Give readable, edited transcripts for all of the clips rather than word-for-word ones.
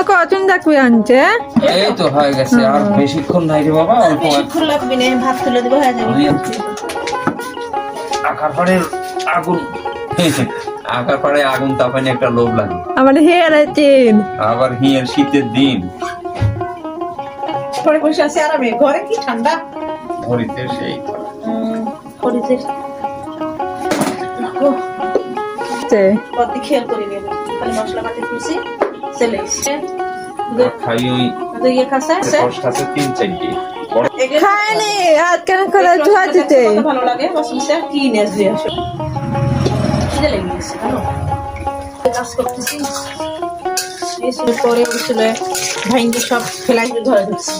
কতক্ষণ থাকবি আনছে? এই তো হয়ে গেছে, আর বেশিক্ষণ নাই রে বাবা, অল্প বেশিক্ষণ লাগবে না, ভাত তুলে দেবো হয়ে যাবে। আকার পাড়ের আগুন আকার পাড়ে আগুন তাপানি একটা লোভ লাগে। আমার হেয়ার চেন আবার হিয়ার শীতের দিন পরে বসে আছে আরামে, ঘরে কি ঠান্ডা। ঘড়িতে সেই খরিচের কত খেয়াল করে নেবে, খালি মশলা পাতি খুশি চলে এসছে। খাই ওই ইয়ে খাসা কষ্টাতে 3-4টি খায়নি হাত কেন করে ধোয়া দিতে ভালো লাগে। বসে কি নিয়ে আসবে আসো খিদে লেগে গেছে জানো, কাজ করতেছি। এসে পরে উঠছিল ভাইঙ্গি সব ফেলাই ঘরে ঢুকছি।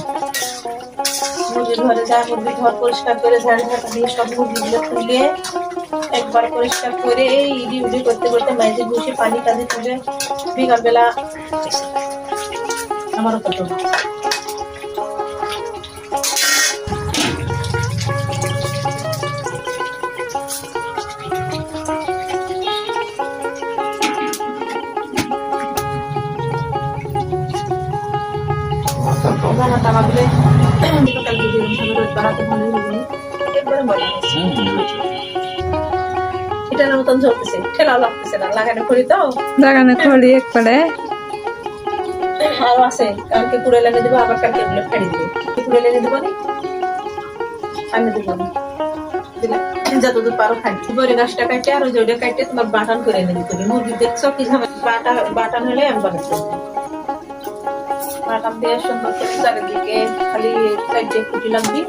মুরগির ঘরে যা মুরগি ঘর পরিষ্কার করে ঝাড়ু ঝাঁটা দিয়ে সব মুরগিগুলো তুলে একবার পরিষ্কার করে ইডি উডি করতে করতে মাঝে বসে পানি টানি তুলে বিকালবেলা আমারও কত বানাতে আমাদের বিকাল যদি রোজ বানাতে ভালোই লাগে একবারে মজা হচ্ছে। এটার মতন ঝরতেছে, ঠেলাও লাগতেছে না, লাগানো করি তো লাগানো খড়ি একবারে আরো আছে। কালকে কুড়ে লেনে দেবো, আবার কালকে এগুলো ফেড়ে দিবে। কুড়ে লেনে দেবো নি আনে দেবো না দিলে যতদূর পারো খাই। বড়ি গাছটা কাটে আর ওই জড়িয়ে কাটে তোমার বাটান করে এনে দিতে হবে। মুরগি দেখছো কি ঝামেলা, বাটান হলে আমি বানাতে বাটান দিয়ে সুন্দর করে চারিদিকে খালি চারটে কুটি লাগবি,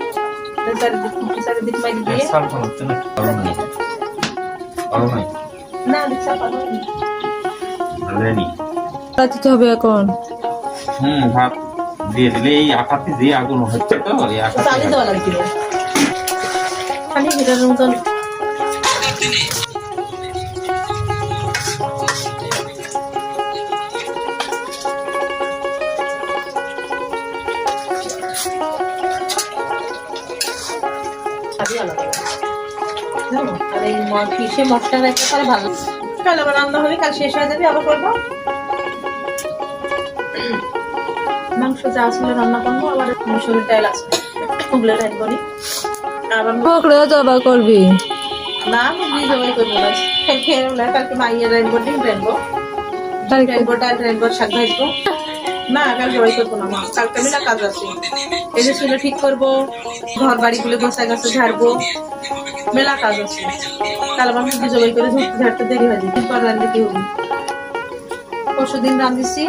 চারিদিক মাইক দিয়ে না দিচ্ছা পাবো দিতে হবে এখন। ভাত দিয়ে দিলে এই আকাতে যে আগুন হচ্ছে তো এই আকাতে চালি দেওয়া লাগবে খালি হিটার মতন। মশলা রাখতে পারে ভালো। কাল আবার রান্না হবে, কাল শেষ হয়ে যাবে, আবার করবো। মাংস যা ছিল রান্না করবো, আবার মুসুরির ডাল আছে ওগুলো রাখবো নি। আবার পকড়ে জবা করবি না মুরগি জবাই করবো না, খেয়ে কালকে মাইয়ের রাখবো, ডিম রাখবো, রাখবো ডাল রাখবো, শাক ভাজবো। না কাল জবাই করবো না, কালকে আমি না কাজ আছে। এই যে চুলে ঠিক করবো, ঘর বাড়িগুলো গোছা গাছে ঝাড়বো, মেলা কাজ আছে। কাল আমার মুরগি জবাই করে ঝাড়তে দেরি হয়ে যায়, পর রান্না কি হবে। পরশু দিন রান্ধিছি।